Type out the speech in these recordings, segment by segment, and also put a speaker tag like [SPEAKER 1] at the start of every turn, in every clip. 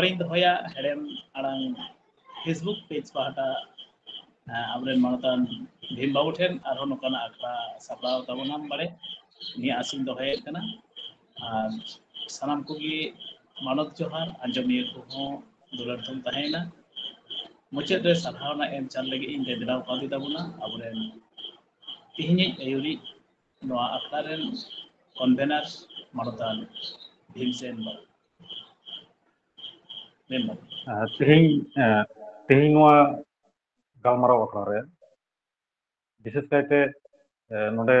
[SPEAKER 1] ᱱᱚᱣᱟᱨᱤᱧ ᱫᱚᱦᱚᱭᱟ ᱦᱮᱲᱮᱢ ᱟᱲᱟᱝ ᱯᱷᱮᱥᱵᱩक पेज पाहटा आबरेन मानतान भीम बाबू ठेन आरो नोकाना आखड़ा सापड़ाव ताबोनाम बारे निया आसिन दोहयेद कना आर सानाम कोगी मानत जोहार आंजमिया को हों दुलार तुम तहेना मुचेद रे साधावना एम चाल लगी इन देदराव कादी ताबोना आबरेन तिहिनि एयुरी नोआ आखड़ा रेन कन्वेनर मानतान भीमसेन बाबू
[SPEAKER 2] तेहिं नोआ गालमाराव आखड़ा रे विशेष कायते नोडे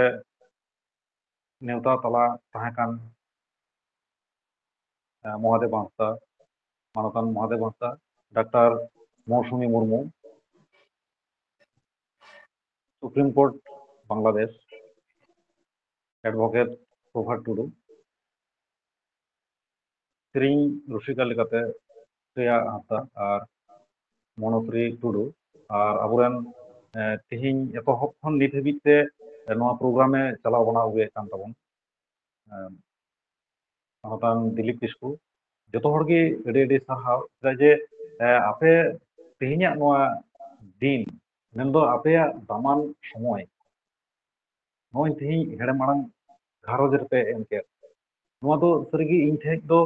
[SPEAKER 2] नेवता तला तहाकान महादेव हांसदा मानतान Mahadev Hansda doctor Mousumi Murmu supreme court Bangladesh advocate Prabhat Tudu सेरिंग रसिका लेकाते श्रेया हांसदा और मनोश्री टुडू और आबोरेन तेहिं एतहब खन नित हाबिते नोआ प्रोग्रामे चलाव बना हुए कान ताबोन मानतान दिलीप किस्कू जतो हड़गे एडे एडे साहाव जे आपे तेहिंया नोआ दिन मेनदो आपेया दामान समय नोय तेहिं हेड़े माड़ांग घारोज रेपे एमके नोआ दो सरिगी इन ठेज दो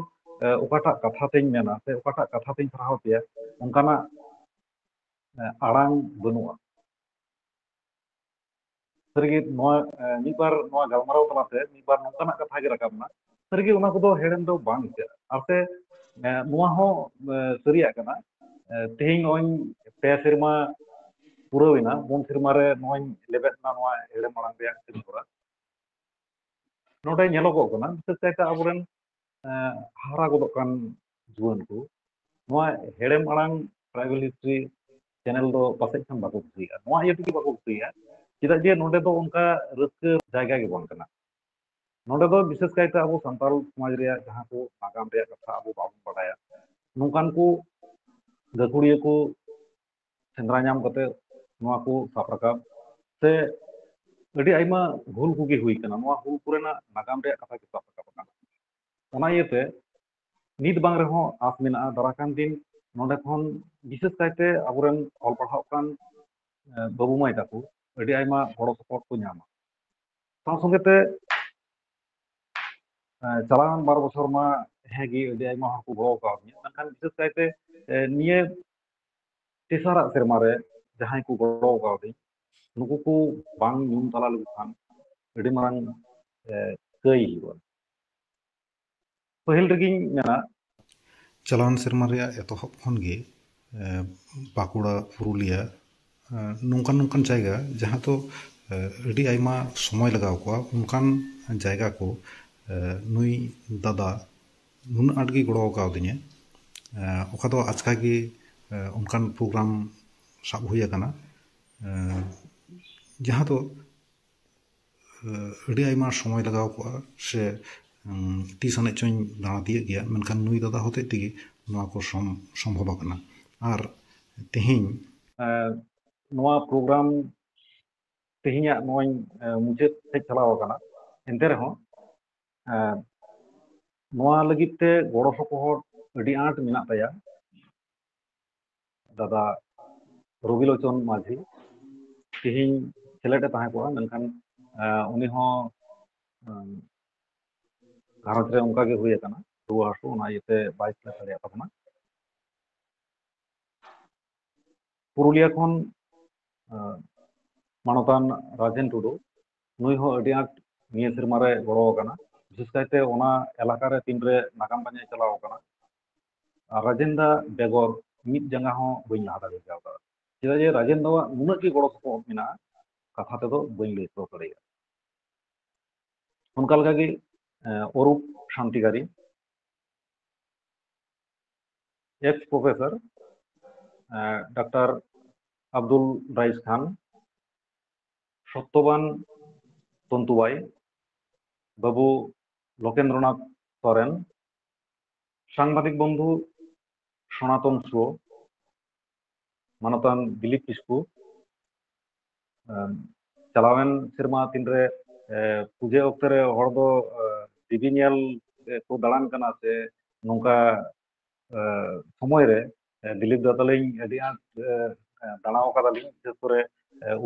[SPEAKER 2] ओकाटा कथा तेज मेना से ओकाटा कथा तेज पढ़ाव पेया उनकाना आड़ांग बनुआ सरिगी नोआ मिबार नोआ गालमाराव तलाते मिबार नोंकाना कथा गे राकाबना सरिगी उना कोदो हेड़ेम दो बांग इसे आते नोआ हो सरिया कना तेहिं नोय पे सेरमा पुराविना बुन सेरमा रे नोय लेबेदना नोआ हेड़े माड़ांग रे सिंगोरा नोडे नेलोगो कना विशेष कायते आबोरेन हारा गोदोकान जुवान को नोआ हेड़े माड़ांग ट्राइबल हिस्ट्री चैनल दो पासे खान बाको कुसिया नोआ ये टिकी बाको कुसिया चेदा जे नोडे दो उनका रस्क जायगा गे बन कना नोडे दो विशेष कायते आबो संताल समाज रे जहां को नागाम रे कथा आबो बाबो बडाया नोंकान को गखुड़िया को सेंद्रा नाम कते नोआ को साब राकाब से अड़ी आइमा भूल कुगी हुई कना नोआ भूल पुरेना नागाम रे कथा के साब राकाब कना ओना इयते नित बांग रे हो आस मेना दराकान दिन नोडे खन विशेष कायते आबोरेन ऑल पढ़ाव कान बाबू माई ताको अड़ी आइमा गड़ो सपोर्ट को नामा साव संगेते चलान 12 बछर मा हेगी अड़ी आइमा हर को गड़ो कावनी मेनखान विशेष कायते निये तेसारा सेरमा रे जहां को गड़ो कावदी नुकु को बांग नुम तला लुगु खान अड़ी मांग कई हुआ पहिल रगिंग मेना
[SPEAKER 3] चलान सेरमा रे एतहब खन गे बाकुड़ा पुरुलिया नोंकान नोंकान जायगा जहां तो अड़ी आइमा समय लगाव को उनकान जायगा को नुई दादा नुन आटगी गड़ो कावदिने ओका दो आजका गे उनकान प्रोग्राम साब हुई कना जहां तो अड़ी आइमा समय लगाव को से तीस अने चों दाना दिए गया मेनखान नुई दादा होते तेगी नोआ को संभव कना और तेहिं
[SPEAKER 2] नोआ प्रोग्राम तेहिंया नोय मुचाद से चलाव कना एंते रहो नोआ लगिते गड़ो सपोहट अड़ी आंट मेना ताया दादा रविलोचन माझी तेहिं सेलेटे ताहे को मेनखान उनी हो घारज रे उनका गे हुई कना रुआ हासु ओना इते 22 लाख दाड़िया ताबना पुरुलिया खन मानतान राजेन टुडू नुई हो अड़ी आंट निये सेरमा रे गड़ो कना विशेष कायते ओना एलाका रे तीन रे नागाम पांजे चलाव कना राजेन दा बेगर मिद जंगा हो बई लहा दाड़े जावदा चेदा जे राजेन दा नुना की गड़ो सपोहट मेना कथा तेदो बई लई तो करेया उनका लगा कि Arup Shantigari ex professor doctor Abdul Rais Khan Satyawan Tantubai Babu Lokendranath Soren सांबादिक बंधु सनातन शो मानतान दिलीप किस्कू चलावेन सेरमा तीन रे पूजे वक्त रे हड़ दो टीवी नेल को दालान कना से नोंका সময় রে দিলীপ দা তালিᱧ ᱟᱹᱰᱤ ᱟᱸᱴ ᱫᱟᱬᱟᱣ ᱠᱟᱫᱟᱞᱤᱧ ᱵᱤᱥᱮᱥ ᱠᱚᱨᱮ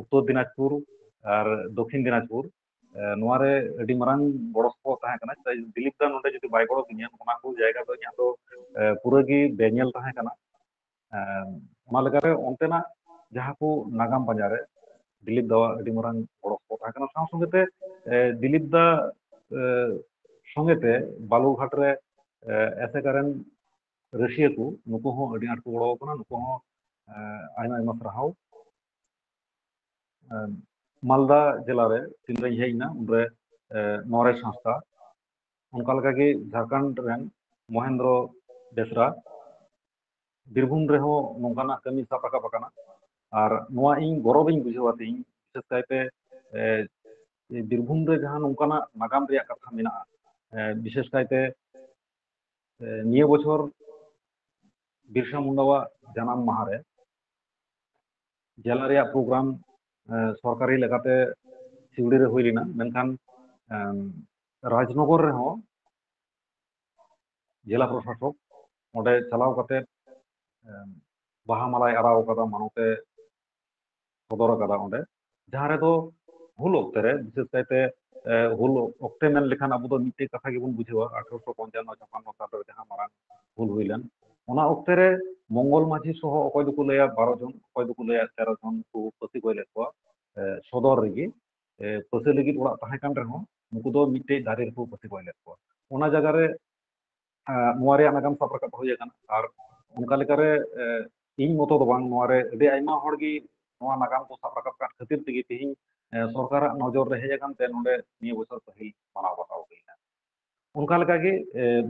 [SPEAKER 2] ᱩᱛᱛᱚᱨ ᱫᱤᱱᱟᱡᱽᱯᱩᱨ ᱟᱨ ᱫᱚᱠᱷᱤᱱ ᱫᱤᱱᱟᱡᱽᱯᱩর ᱱᱚᱣᱟᱨᱮ ᱟᱹᱰᱤ ᱢᱟᱨᱟᱝ ᱜᱚᱲᱚ ᱥᱚᱯᱚᱦᱚᱫ ᱛᱟᱦᱮᱸ ᱠᱟᱱᱟ ᱫᱤᱞᱤᱯ ᱫᱟ ᱱᱚᱰᱮ ᱡᱩᱫᱤ ᱵᱟᱭ ᱜᱚᱲᱚ ᱠᱤᱧᱟ ᱚᱱᱟ ᱠᱚ ᱡᱟᱭᱜᱟ ᱫᱚ ᱤᱧᱟᱹᱜ ᱫᱚ ᱯᱩᱨᱟᱹ ᱜᱮ ᱵᱮᱧᱮᱞ ᱛᱟᱦᱮᱸ ᱠᱟᱱᱟ ᱚᱱᱟ ᱞᱮᱠᱟᱨᱮ ᱚᱱᱛᱮᱱᱟᱜ ᱡᱟᱦᱟᱸ ᱠᱚ ᱱᱟᱜᱟᱢ ᱯᱟᱸᱡᱟᱨᱮ দিলীপ দাওয়া ᱟᱹᱰᱤ ᱢᱟᱨᱟᱝ ᱜᱚᱲᱚ ᱥᱚᱯᱚᱦᱚᱫ ᱛᱟᱦᱮᱸ ᱠᱟᱱᱟ ᱥᱟᱶ ᱥᱚᱸᱜᱮᱛᱮ দিলীপ ᱫᱟ ᱥᱚᱸᱜᱮᱛᱮ ᱵᱟᱞᱩᱨᱜᱷᱟᱴ ᱨᱮ ᱮᱥᱮᱠᱟᱨᱮᱱ ᱨᱟᱹᱥᱤᱭᱟᱹ ᱠᱚ ᱱᱩᱠᱩ ᱦᱚᱸ ᱟᱹᱰᱤ ᱟᱸᱴ ᱠᱚ ᱜᱚᱲᱚ ᱟᱠᱟᱱᱟ ᱱᱩᱠᱩ ᱦᱚᱸ ᱟᱭᱢᱟ ᱟᱭᱢᱟ ᱥᱟᱨᱦᱟᱣ ᱢᱟᱞᱫᱟ ᱡᱮᱞᱟᱨᱮ ᱛᱤᱱᱨᱮᱧ ᱦᱮᱡ ᱮᱱᱟ ᱩᱱᱨᱮ ᱱᱚᱨᱮᱥ ᱦᱟᱸᱥᱫᱟ ᱚᱱᱠᱟ ᱞᱮᱠᱟᱜᱮ ᱡᱷᱟᱲᱠᱷᱚᱸᱰ ᱨᱮᱱ ᱢᱚᱦᱮᱱᱫᱨᱚ ᱵᱮᱥᱨᱟ ᱵᱤᱨᱵᱷᱩᱢ ᱨᱮᱦᱚᱸ ᱱᱚᱝᱠᱟᱱᱟᱜ ᱠᱟᱹᱢᱤ ᱥᱟᱵ ᱨᱟᱠᱟᱵ ᱟᱠᱟᱱᱟ ᱟᱨ ᱱᱚᱣᱟ ᱤᱧ ᱜᱚᱨᱚᱵᱤᱧ ᱵᱩᱡᱷᱟᱹᱣᱟ ᱛᱤᱧ ᱵᱤᱥᱮᱥ ᱠᱟᱭᱛᱮ ᱵᱤᱨᱵᱷᱩᱢ ᱨᱮ ᱡᱟᱦᱟᱸ ᱱᱚᱝᱠᱟᱱᱟᱜ ᱱᱟᱜᱟᱢ ᱨᱮᱭᱟᱜ ᱠᱟᱛᱷᱟ ᱢᱮᱱᱟᱜᱼᱟ ᱵᱤᱥᱮᱥ ᱠᱟᱭᱛᱮ ᱱᱤᱭᱟᱹ ᱵᱚᱪᱷᱚᱨ ᱵᱤᱨᱥᱟ ᱢᱩᱱᱰᱟᱣᱟᱜ ᱡᱟᱱᱟᱢ ᱢᱟᱦᱟᱨᱮ ᱡᱮᱞᱟ ᱨᱮᱭᱟᱜ ᱯᱨᱳᱜᱨᱟᱢ ᱥᱚᱨᱠᱟরি ᱞᱮᱠᱟᱛᱮ ᱥᱤᱣᱲᱤ ᱨᱮ ᱦᱩᱭ ᱞᱮᱱᱟ ᱢᱮᱱᱠᱷᱟन ᱨᱟᱡᱽᱱᱚᱜᱚᱨ ᱨᱮᱦᱚᱸ ᱡᱮলা ᱯᱨᱚশাসক ᱚᱸᱰᱮ ᱪᱟᱞᱟᱣ ᱠᱟᱛᱮ ᱵᱟᱦᱟ ᱢᱟᱞᱟᱭ ᱟᱨᱟᱣ ᱟᱠᱟᱫᱟ ᱢᱟᱱᱚᱛᱮ ᱥᱚᱫᱚᱨ ᱟᱠᱟᱫᱟ ᱚᱸᱰᱮ ᱡᱟᱦᱟᱸ ᱨᱮᱫᱚ ᱦᱩᱞ ᱚᱠᱛᱮ ᱨᱮ ᱵᱤᱥᱮᱥ ᱠᱟᱭᱛᱮ ᱦᱩᱞ ᱚᱠᱛᱮ ᱢᱮᱱ ᱞᱮᱠᱷᱟᱱ ᱟᱵᱚ ᱫᱚ ᱢᱤᱫᱴᱮᱡ ᱠᱟᱛᱷᱟ ᱜᱮᱵᱚᱱ ᱵᱩᱡᱷᱟᱹᱣᱟ 1855 ᱥᱟᱞ ᱨᱮ ᱡᱟᱦᱟᱸ ᱢᱟᱨᱟᱝ ᱦᱩᱞ ᱦᱩᱭ ᱞᱮᱱ ᱚᱱᱟ ᱚᱠᱛᱮ ᱨᱮ ᱢᱚᱝᱜᱚᱞ ᱢᱟᱹᱡᱷᱤ ᱥᱚহ ᱚᱠᱚᱭ ᱫᱚᱠᱚ ᱞᱟᱹᱭᱟ 12 ᱡᱚᱱ ᱚᱠᱚᱭ ᱫᱚᱠᱚ ᱞᱟᱹᱭᱟ 13 ᱡᱚᱱ ᱠᱚ ᱯᱟᱹᱥᱤ ᱜᱚᱡ ᱞᱮᱫ ᱠᱚᱣᱟ ᱥᱚᱫᱚᱨ ᱨᱮᱜᱮ ᱯᱟᱹᱥᱤ ᱞᱟᱹᱜᱤᱫ ᱚᱲᱟᱜ ᱛᱟᱦᱮᱸ ᱠᱟᱱ ᱨᱮᱦᱚᱸ ᱩᱱᱠᱩ ᱫᱚ ᱢᱤᱫᱴᱮᱡ ᱫᱟᱨᱮ ᱨᱮᱠᱚ ᱯᱟᱹᱥᱤ ᱜᱚᱡ ᱞᱮᱫ ᱠᱚᱣᱟ ᱚᱱᱟ ᱡᱟᱭᱜᱟ ᱨᱮ ᱱᱚᱣᱟ ᱨᱮᱭᱟᱜ ᱱᱟᱜᱟᱢ ᱥᱟᱵ ᱨᱟᱠᱟᱵ ᱦᱩᱭ ᱟᱠᱟᱱᱟ ᱟᱨ ᱚᱱᱠᱟ ᱞᱮᱠᱟᱨᱮ ᱤᱧ ᱢᱚᱛᱚ ᱫᱚ ᱵᱟᱝ ᱱᱚᱣᱟ ᱨᱮ ᱟᱹᱰᱤ ᱟᱭᱢᱟ ᱦᱚᱲ ᱜᱮ ᱱᱚᱣᱟ ᱱᱟᱜᱟᱢ ᱠᱚ ᱥᱟᱵ ᱨᱟᱠᱟᱵ ᱠᱟᱜ ᱠᱷᱟᱹᱛᱤᱨ ᱛᱮᱜᱮ ᱛᱮᱦᱮᱧ ᱥᱚᱨᱠᱟᱨᱟᱜ ᱱᱚᱡᱚᱨ ᱨᱮ ᱦᱮᱡ ᱟᱠᱟᱱ ᱛᱮ ᱱᱚᱰᱮ ᱱᱤᱭᱟᱹ ᱵᱚᱪᱷᱚᱨ ᱯᱟᱹᱦᱤᱞ ᱢᱟᱱᱟᱣ ᱵᱟᱛᱟᱣ ᱦᱩᱭᱱᱟ ᱚᱱᱠᱟ ᱞᱮᱠᱟᱜᱮ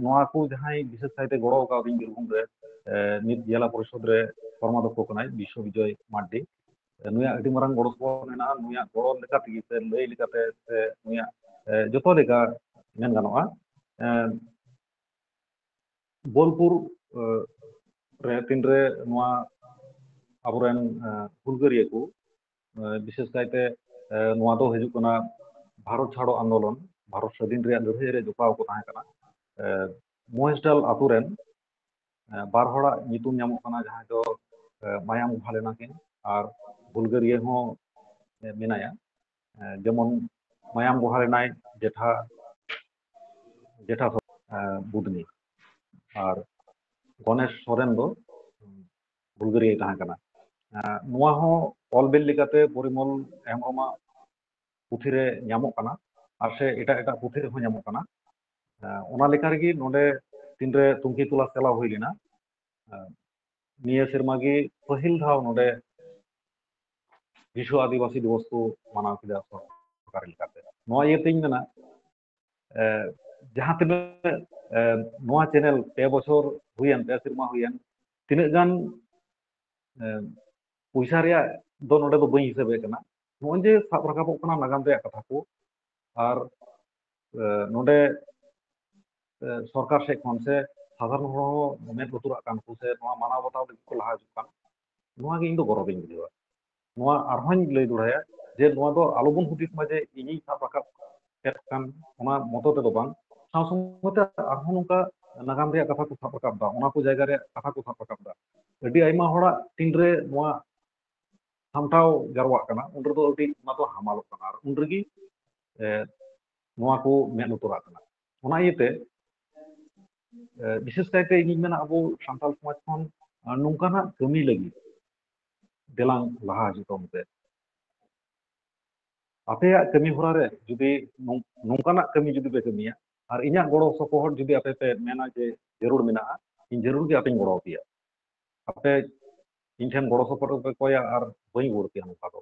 [SPEAKER 2] ᱱᱚᱣᱟ ᱠᱚ ᱡᱟᱦᱟᱸᱭ ᱵᱤᱥᱮᱥ ᱠᱟᱭᱛᱮ ᱜᱚᱲᱚ ᱠᱟᱣᱫᱤᱧ ᱵᱤᱨᱵᱷᱩᱢ ᱨᱮ ᱱᱤᱛ ᱡᱮᱞᱟ ᱯᱚরিষদ ᱨᱮ ᱠᱚᱨᱢᱟধ্যক্ষ ᱠᱟᱱᱟᱭ ᱵᱤᱥᱥᱚ ᱵᱤᱡᱚᱭ ᱢᱟᱨᱰᱤ ᱱᱩᱭᱟᱜ ᱟᱹᱰᱤ ᱢᱟᱨᱟᱝ ᱜᱚᱲᱚ ᱥᱚᱯᱚᱦᱚᱫ ᱢᱮᱱᱟᱜᱼᱟ ᱱᱩᱭᱟᱜ ᱜᱚᱲᱚ ᱞᱮᱠᱟ ᱛᱮᱜᱮ ᱥᱮ ᱞᱟᱹᱭ ᱞᱮᱠᱟᱛᱮ ᱥᱮ ᱱᱩᱭᱟᱜ ᱡᱚᱛᱚ ᱞᱮᱠᱟ ᱢᱮᱱ ᱜᱟᱱᱚᱜᱼᱟ ᱵᱳᱞᱯᱩᱨ ᱨᱮ ᱛᱤᱱᱨᱮ ᱱᱚᱣᱟ ᱟᱵᱚᱨᱮᱱ ᱦᱩᱞᱜᱟᱹᱨᱤᱭᱟᱹ ᱠᱚ ᱵᱤᱥᱮᱥ ᱠᱟᱭᱛᱮ ᱱᱚᱣᱟ ᱫᱚ ᱦᱤᱡᱩᱜ ᱠᱟᱱᱟ ᱵᱷᱟᱨᱚᱛ ᱪᱷᱟᱲᱚ ᱟᱱᱫᱳᱞᱚᱱ ᱵᱷᱟᱨᱚᱛ ᱥᱟᱹᱫᱷᱤᱱ ᱨᱮᱭᱟᱜ ᱞᱟᱹᱲᱦᱟᱹᱭ ᱨᱮ ᱡᱚᱯᱲᱟᱣ ᱠᱚ ᱛᱟᱦᱮᱸ ᱠᱟᱱᱟ ᱢᱚᱦᱮᱥᱰᱟᱞ ᱟᱛᱳ ᱨᱮᱱ ᱵᱟᱨ ᱦᱚᱲᱟᱜ ᱧᱩᱛᱩᱢ ᱧᱟᱢᱚᱜ ᱠᱟᱱᱟ ᱡᱟᱦᱟᱸᱭ ᱫᱚ ᱢᱟᱭᱟᱢ ᱵᱚᱦᱟ ᱞᱮᱱᱟ ᱠᱤᱱ ᱟᱨ ᱦᱩᱞᱜᱟᱹᱨᱤᱭᱟᱹ ᱦᱚᱸ ᱢᱮᱱᱟᱭᱟ ᱡᱮᱢᱚᱱ ᱢᱟᱭᱟᱢ ᱵᱚᱦᱟ ᱞᱮᱱᱟᱭ ᱡᱮঠᱟ ᱵᱩᱫᱽᱱᱤ ᱟᱨ গণেশ ᱥᱚᱨᱮᱱ ᱫᱚ ᱦᱩᱞᱜᱟᱹᱨᱤᱭᱟᱹᱭ ᱛᱟᱦᱮᱸ ᱠᱟᱱᱟ ᱱᱚᱣᱟ ᱦᱚᱸ ᱚᱞᱵᱤᱞ লেখাতে পরিমল হেমব্রমᱟᱜ পুঁথি রে ᱧᱟᱢᱚᱜ ᱠᱟᱱᱟ ᱟᱨ ᱥᱮ ᱮᱴᱟᱜ ᱮᱴᱟᱜ পুঁথি ᱨᱮᱦᱚᱸ ᱧᱟᱢᱚᱜ ᱠᱟᱱᱟ ᱚᱱᱟ ᱞᱮᱠᱟ ᱨᱮᱜᱮ ᱱᱚᱰᱮ ᱛᱤᱱᱨᱮ ᱛᱩᱝᱠᱷᱤ ᱛᱚᱞᱟᱥ ᱪᱟᱞᱟᱣ ᱦᱩᱭ ᱞᱮᱱᱟ ᱱᱤᱭᱟᱹ ᱥᱮᱨᱢᱟ ᱜᱮ ᱯᱟᱹᱦᱤᱞ ᱫᱷᱟᱣ ᱱᱚᱰᱮ ᱵᱤᱥᱥᱚ ᱟᱹᱫᱤᱵᱟᱹᱥᱤ ᱫᱤᱵᱚᱥ ᱠᱚ ᱢᱟᱱᱟᱣ ᱠᱮᱫᱟ ᱥᱚᱨᱠᱟᱨᱤ ᱞᱮᱠᱟᱛᱮ ᱱᱚᱣᱟ ᱤᱭᱟᱹᱛᱮᱧ ᱢᱮᱱᱟ ᱡᱟᱦᱟᱸ ᱛᱤᱱᱟᱹᱜ ᱱᱚᱣᱟ ᱪᱮᱱᱮᱞ 2 বছর ᱦᱩᱭᱮᱱ 2 ᱥᱮᱨᱢᱟ ᱦᱩᱭᱮᱱ ᱛᱤᱱᱟᱹᱜ ᱜᱟᱱ ᱯᱚᱭᱥᱟ ᱨᱮᱭᱟᱜ ᱫᱚ ᱱᱚᱰᱮ ᱫᱚ ᱵᱟᱹᱧ ᱦᱤᱥᱟᱹᱵᱮᱫ ᱠᱟᱱᱟ ᱱᱚᱜᱼᱚᱭ ᱡᱮ ᱥᱟᱵ ᱨᱟᱠᱟᱵᱚᱜ ᱠᱟᱱᱟ ᱱᱟᱜᱟᱢ ᱨᱮᱭᱟᱜ ᱠᱟᱛᱷᱟ ᱠᱚ ᱟᱨ ᱱᱚᱰᱮ ᱥᱚᱨᱠᱟর ᱥᱮᱫ ᱠᱷᱚᱱ ᱥᱮ ᱥᱟᱫᱷᱟᱨᱚᱱ ᱦᱚᱲ ᱦᱚᱸ ᱢᱮᱫ ᱞᱩᱛᱩᱨᱟᱜ ᱠᱟᱱ ᱠᱚ ᱥᱮ ᱱᱚᱣᱟ ᱢᱟᱱᱟᱣ ᱵᱟᱛᱟᱣ ᱞᱟᱹᱜᱤᱫ ᱠᱚ ᱞᱟᱦᱟ ᱦᱤᱡᱩᱜ ᱠᱟᱱ ᱱᱚᱣᱟ ᱜᱮ ᱤᱧ ᱫᱚ ᱜᱚᱨᱚᱵᱤᱧ ᱵᱩᱡᱷᱟᱹᱣᱟ ᱱᱚᱣᱟ ᱟᱨᱦᱚᱸᱧ ᱞᱟᱹᱭ ᱫᱚᱲᱦᱟᱭᱟ ᱡᱮ ᱱᱚᱣᱟ ᱫᱚ ᱟᱞᱚᱵᱚᱱ ᱦᱩᱫᱤᱥ ᱢᱟ ᱡᱮ ᱤᱧᱤᱧ ᱥᱟᱵ ᱨᱟᱠᱟᱵ ᱠᱮᱫ ᱠᱟᱱ ᱚᱱᱟ ᱢᱚᱛᱚ ᱛᱮᱫᱚ ᱵᱟᱝ ᱥᱟᱶ ᱥᱚᱸᱜᱮᱛᱮ ᱟᱨᱦᱚᱸ ᱱᱚᱝᱠᱟ ᱱᱟᱜᱟᱢ ᱨᱮᱭᱟᱜ ᱠᱟᱛᱷᱟ ᱠᱚ ᱥᱟᱵ ᱨᱟᱠᱟᱵ ᱫᱟ ᱚᱱᱟ ᱠᱚ ᱡᱟᱭᱜᱟ ᱨᱮᱭᱟᱜ ᱠᱟᱛᱷᱟ ᱠᱚ ᱥᱟᱵ ᱨᱟᱠᱟᱵ ᱫᱟ ᱟᱹᱰᱤ ᱟᱭᱢᱟ ᱦᱚᱲᱟᱜ ᱛᱤᱱᱨᱮ ᱱᱚᱣᱟ ᱥᱟᱢᱴᱟᱣ ᱡᱟᱨᱣᱟᱜ ᱠᱟᱱᱟ ᱩᱱ ᱨᱮᱫᱚ ᱟᱹᱰᱤ ᱚᱱᱟ ᱫᱚ ᱦᱟᱢᱟᱞᱚᱜ ᱠᱟᱱᱟ ᱟᱨ ᱩᱱ ᱨᱮᱜᱮ ᱱᱚᱣᱟ ᱠᱚ ᱢᱮᱫ ᱞᱩᱛᱩᱨᱟᱜ ᱠᱟᱱᱟ ᱚᱱᱟ ᱤᱭᱟᱹᱛᱮ বিশেষ কায়তে ᱤᱧᱤᱧ ᱢᱮᱱᱟ ᱟᱵᱚ ᱥᱟᱱᱛᱟᱲ ᱥᱚᱢᱟᱡᱽ ᱠᱷᱚᱱ ᱱᱚᱝᱠᱟᱱᱟᱜ ᱠᱟᱹᱢᱤ ᱞᱟᱹᱜᱤᱫ ᱫᱮᱞᱟᱝ ᱞᱟᱦᱟ ᱦᱤᱡᱩᱜ ᱛᱟᱵᱚᱱ ᱟᱯᱮᱭᱟᱜ ᱠᱟᱹᱢᱤ ᱦᱚᱨᱟ ᱨᱮ ᱡᱩᱫᱤ ᱱᱚᱝᱠᱟᱱᱟᱜ ᱠᱟᱹᱢᱤ ᱡᱩᱫᱤ ᱯᱮ ᱠᱟᱹᱢᱤᱭᱟ ᱟᱨ ᱤᱧᱟᱹᱜ ᱜᱚᱲᱚ ᱥᱚᱯᱚᱦᱚᱫ ᱡᱩᱫᱤ ᱟᱯᱮ ᱯᱮ ᱢᱮᱱᱟ ᱡᱮ ᱡᱟᱹᱨᱩᱲ ᱢᱮᱱᱟᱜᱼᱟ ᱤᱧ ᱡᱟᱹᱨᱩᱲ ᱜᱮ ᱟᱯᱮᱧ ᱜᱚᱲᱚ ᱟᱯᱮᱭᱟ ᱟᱯᱮ ᱤᱧ ᱴᱷᱮᱱ ᱜᱚᱲᱚ ᱥᱚᱯᱚᱦᱚᱫ ᱯᱮ ᱠᱚᱭᱟ ᱟᱨ ᱵᱟᱹᱧ ᱨᱩᱣᱟᱹᱲ ᱯᱮᱭᱟ ᱱᱚᱝᱠᱟ ᱫᱚ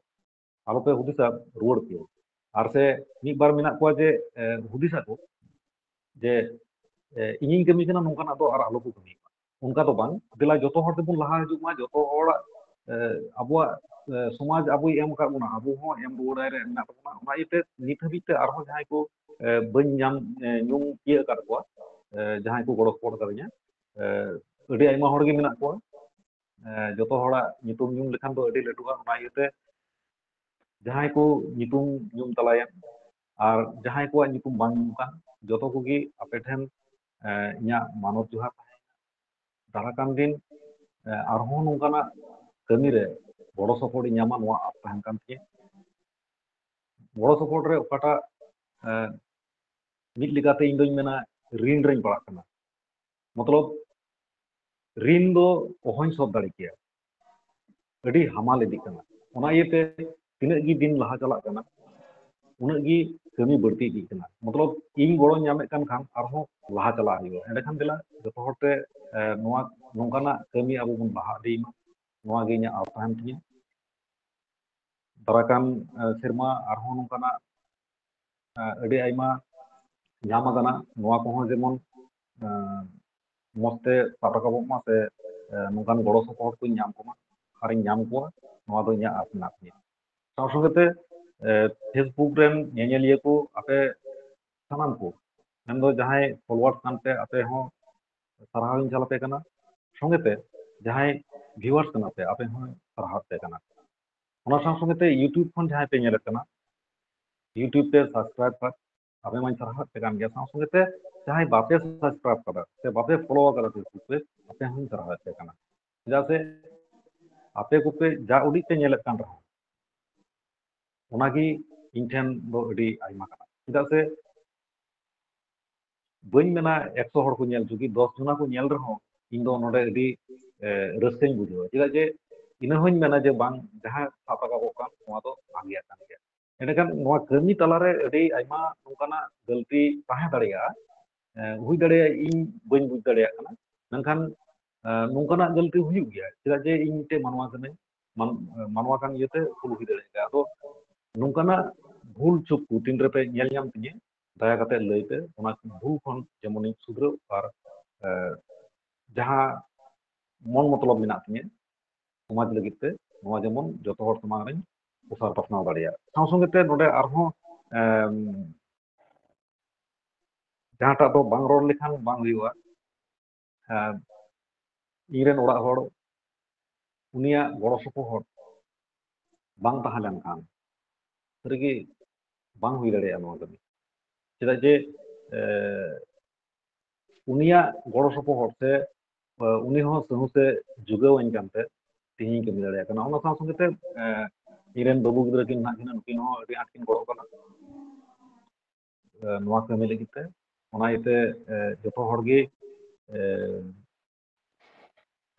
[SPEAKER 2] ᱟᱞᱚᱯᱮ ᱦᱩᱫᱤᱥᱟ ᱨᱩᱣᱟᱹᱲ ᱯᱮᱭᱟ ᱟᱨ ᱥᱮ ᱢᱤᱫ ᱵᱟᱨ ᱢᱮᱱᱟᱜ ᱠᱚᱣᱟ ᱡᱮ ᱦᱩᱫᱤᱥᱟᱠᱚ ᱡᱮ ᱤᱧᱤᱧ ᱠᱟᱹᱢᱤ ᱠᱟᱱᱟ ᱱᱚᱝᱠᱟᱱᱟᱜ ᱫᱚ ᱟᱨ ᱟᱞᱚ ᱠᱚ ᱠᱟᱹᱢᱤᱭᱟ ᱚᱱᱠᱟ ᱫᱚ ᱵᱟᱝ ᱫᱮᱞᱟ ᱡᱚᱛᱚ ᱦᱚᱲ ᱛᱮᱵᱚᱱ ᱞᱟᱦᱟ ᱦᱤᱡᱩᱜ ᱢᱟ ᱡᱚᱛᱚ ᱦᱚᱲᱟᱜ ᱟᱵᱚᱣᱟᱜ ᱥᱚᱢᱟᱡᱽ ᱟᱵᱚᱭ ᱮᱢ ᱟᱠᱟᱫ ᱵᱚᱱᱟ ᱟᱵᱚ ᱦᱚᱸ ᱮᱢ ᱨᱩᱣᱟᱹᱲᱟᱭ ᱨᱮ ᱢᱮᱱᱟᱜ ᱛᱟᱵᱚᱱᱟ ᱚᱱᱟ ᱤᱭᱟᱹᱛᱮ ᱱᱤᱛ ᱦᱟᱹᱵᱤᱡ ᱛᱮ ᱟᱨᱦᱚᱸ ᱡᱟᱦᱟᱸᱭ ᱠᱚ ᱵᱟᱹᱧ ᱧᱩᱢ ᱛᱤᱭᱟᱹᱜ ᱟᱠᱟᱫ ᱠᱚᱣᱟ ᱡᱟᱦᱟᱸᱭ ᱠᱚ ᱜᱚᱲᱚ ᱥᱚᱯᱚᱦᱚᱫ ᱟᱠᱟᱫᱤᱧᱟ ᱟᱹᱰᱤ ᱟᱭᱢᱟ ᱦᱚᱲ ᱜᱮ ᱢᱮᱱᱟᱜ ᱠᱚᱣᱟ ᱡᱚᱛᱚ ᱦᱚᱲᱟᱜ ᱧᱩᱛᱩᱢ ᱧᱩᱢ ᱞᱮᱠᱷᱟᱱ ᱫᱚ ᱟᱹᱰᱤ ᱞᱟᱹᱴᱩᱜᱼᱟ ᱚᱱᱟ ᱤᱭᱟᱹᱛᱮ ᱡᱟᱦᱟᱸᱭ ᱠᱚ ᱧᱩᱛᱩᱢ ᱧᱩᱢ ᱛᱟᱞᱟᱭᱮᱱ ᱟᱨ ᱡᱟᱦᱟᱸᱭ ᱠᱚᱣᱟᱜ ᱧᱩᱛᱩᱢ ᱵᱟᱝ ᱧᱩᱢ ᱠᱟᱱ ᱡᱚᱛᱚ ᱠᱚᱜᱮ ᱟᱯᱮ ᱴᱷᱮᱱ ᱤᱧᱟᱹᱜ ᱢᱟᱱᱚᱛ ᱡᱚᱦᱟᱨ ᱫᱟᱨᱟᱠᱟᱱ ᱫᱤᱱ ᱟᱨᱦᱚᱸ ᱱᱚᱝᱠᱟᱱᱟᱜ ᱠᱟᱹᱢᱤᱨᱮ ᱜᱚᱲᱚ ᱥᱚᱯᱚᱦᱚᱫ ᱤᱧ ᱧᱟᱢᱟ ᱱᱚᱣᱟ ᱟᱸᱥ ᱛᱟᱦᱮᱱ ᱠᱟᱱ ᱛᱤᱧᱟᱹ ᱜᱚᱲᱚ ᱥᱚᱯᱚᱦᱚᱫ ᱨᱮ ᱚᱠᱟᱴᱟᱜ ᱢᱤᱫ ᱞᱮᱠᱟᱛᱮ ᱤᱧ ᱫᱩᱧ ᱢᱮᱱᱟ ᱨᱤᱱ ᱨᱮᱧ ᱯᱟᱲᱟᱜ ᱠᱟᱱᱟ ᱢᱚᱛᱞᱚᱵ ᱨᱤᱱ ᱫᱚ ᱚᱦᱚᱧ ᱥᱳᱫᱷ ᱫᱟᱲᱮ ᱠᱮᱭᱟ ᱟᱹᱰᱤ ᱦᱟᱢᱟᱞ ᱤᱫᱤᱜ ᱠᱟᱱᱟ ᱚᱱᱟ ᱤᱭᱟᱹᱛᱮ ᱛᱤᱱᱟᱹᱜ ᱜᱮ ᱫᱤᱱ ᱞᱟᱦᱟ ᱪᱟᱞᱟᱜ ᱠᱟᱱᱟ उन्नत गी कमी बढ़ती दी करना मतलब इन गड़ो नामे कान खान आरहो लाहा चला हुआ एंड खान दिला जतो होते नोआ नोंकाना कमी अब बन लाहा दीमा नोआ गे nya आसान थी दराकान सिरमा आरहो नोंकाना अडी आइमा ᱧᱟᱢ ᱟᱠᱟᱱᱟ ᱱᱚᱣᱟ ᱠᱚᱦᱚᱸ ᱡᱮᱢᱚᱱ ᱢᱚᱡᱽᱛᱮ ᱥᱟᱵ ᱨᱟᱠᱟᱵᱚᱜ ᱢᱟ ᱥᱮ ᱱᱚᱝᱠᱟᱱ ᱜᱚᱲᱚ ᱥᱚᱯᱚᱦᱚᱫ ᱠᱚᱧ ᱧᱟᱢ ᱠᱚᱢᱟ ᱟᱨᱤᱧ ᱧᱟᱢ ᱠᱚᱣᱟ ᱱᱚᱣᱟ ᱫᱚ ᱤᱧᱟᱹᱜ ᱟᱸᱥ ᱢᱮᱱᱟᱜ ᱛᱤᱧᱟᱹ ᱥᱟᱶ ᱥᱚᱸᱜᱮᱛᱮ फेसबुक रेनᱧᱮᱧᱮᱞᱤᱭᱟᱹ ᱠᱚ ᱟᱯᱮ ᱥᱟᱱᱟᱢ ᱠᱚ ᱢᱮᱱᱫᱚ ᱡᱟᱦᱟᱸᱭ ᱯᱷᱚᱞᱳᱣᱟᱨᱥ ᱠᱟᱱᱛᱮ ᱟᱯᱮ ᱦᱚᱸ ᱥᱟᱨᱦᱟᱣ ᱤᱧ ᱪᱟᱞ ᱟᱯᱮ ᱠᱟᱱᱟ ᱥᱚᱸᱜᱮᱛᱮ ᱡᱟᱦᱟᱸᱭ ভিউয়ার্স ᱠᱟᱱᱟ ᱯᱮ ᱟᱯᱮ ᱦᱚᱸ ᱥᱟᱨᱦᱟᱣ ᱯᱮ ᱠᱟᱱᱟ ᱚᱱᱟ ᱥᱟᱶ ᱥᱚᱸᱜᱮᱛᱮ ᱤᱭᱩᱴᱤᱭᱩᱵ ᱠᱷᱚᱱ ᱡᱟᱦᱟᱸᱭ ᱯᱮ ᱧᱮᱞᱮᱫ ᱠᱟᱱᱟ यूट्यूब पे सब्सक्राइब कर अबे मैं सरहा पे काम गया साउ संगते चाहे बापे सब्सक्राइब कर से बापे फॉलो कर फेसबुक पे आपे हम सरहा पे काना जैसे आपे को पे जा उडी पे नेलत कान रहा ओनागी इनठेन दो अडी आइमा काना चेदा से बइन मेना 100 हर को नेल जुगी 10 जना को नेल रहो इन दो नोडे अडी रस्तें बुझो चेदा जे इना होइन मेना जे बांग जहां सापा को कान नोआ दो भागिया कान गया एंडकान नोआ कमी तलारे अडी आइमा नोंकाना गलती ताहे दाड़िया हुई दाड़िया इन बइन बुझ दाड़िया काना नंखान नोंकाना गलती हुई गया चेदा जे इन ते मानवा कने मानवा कान येते भूल हुई दाड़िया आदो नोंकाना भूल चुक को तीन रे पे नेल ᱧᱟᱢ तिᱧे दया कते लइते ओना भूल खन जेमन इन सुधरो और जहां मन मतलब मेना तिᱧे समाज लगित ते नोआ जेमन जतो हर समाज रे उसार पासनाव दाड़िया साउ संगते नोडे आरहों जहांटा दो बांग रोड लेखान बांग हुआ इरेन ओड़ा हड़ उनिया गड़ो सपोहड़ बांग ताहा लेनखान सरिगे बांग हुई दाड़िया नोआ कमी चेदा जे उनिया गड़ो सपोहड़ से उनी हो सहु से जुगावइन कानते तिहिं कमी दाड़िया काना ओना साउ संगते इरेन बाबू गिद्रा किन ना किन नुकिन हो अडी आट किन गड़ो काना नोआ कमी लगित ते ओना इते जतो हड़गे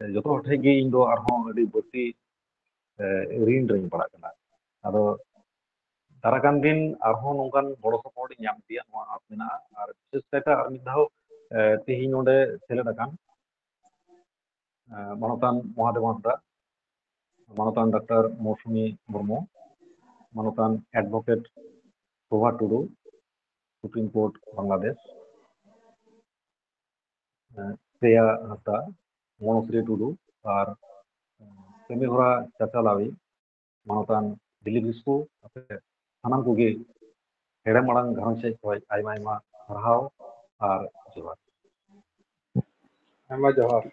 [SPEAKER 2] जतो हठे गे इन दो आरहों अडी बत्ती ऋण रेन पड़ा कना आदो दाराकान दिन आरहों नोंकान गड़ो सपोहड़ ᱧᱟᱢ दिया नोआ आस मेना आर विशेष कायते आर मिद धाव तिहिं नोडे सेलेद अकान मानतान महादेव हांसदा मानतान डॉक्टर मौसुमी मुर्मू मानतान एडवोकेट शोभा टुडू सुप्रीम कोर्ट बांग्लादेश श्रेया हांसदा मनोश्री टुडू और कमी हरा चाचालावी मानतान दिलीप किस्कू सानाम कोगे हेड़े मांग घारंज खय आयमा आयमा सारहाव और जोहार
[SPEAKER 4] आयमा जोहार